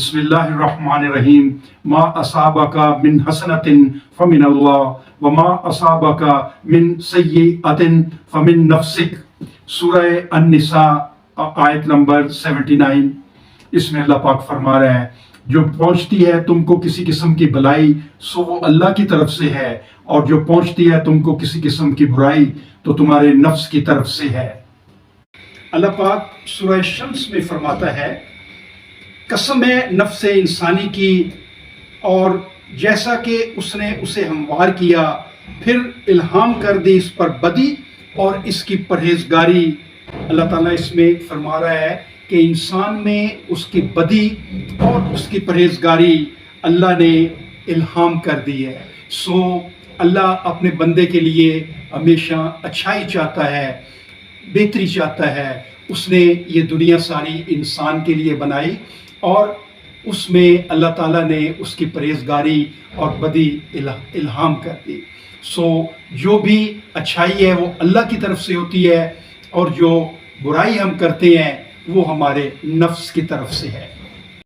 بسم اللہ الرحمن الرحیم ما اصابک من حسنۃ فمن اللہ وما اصابک من سیئۃ فمن نفسک۔ سورہ النساء آیت نمبر 79۔ اس میں اللہ پاک فرما رہا ہے جو پہنچتی ہے تم کو کسی قسم کی بلائی سو وہ اللہ کی طرف سے ہے، اور جو پہنچتی ہے تم کو کسی قسم کی برائی تو تمہارے نفس کی طرف سے ہے۔ اللہ پاک سورہ شمس میں فرماتا ہے قسم ہے نفس انسانی کی، اور جیسا کہ اس نے اسے ہموار کیا پھر الہام کر دی اس پر بدی اور اس کی پرہیزگاری۔ اللہ تعالیٰ اس میں فرما رہا ہے کہ انسان میں اس کی بدی اور اس کی پرہیزگاری اللہ نے الہام کر دی ہے۔ سو اللہ اپنے بندے کے لیے ہمیشہ اچھائی چاہتا ہے، بہتری چاہتا ہے۔ اس نے یہ دنیا ساری انسان کے لیے بنائی، اور اس میں اللہ تعالیٰ نے اس کی پرہیزگاری اور بدی الہام کر دی۔ سو جو بھی اچھائی ہے وہ اللہ کی طرف سے ہوتی ہے، اور جو برائی ہم کرتے ہیں وہ ہمارے نفس کی طرف سے ہے۔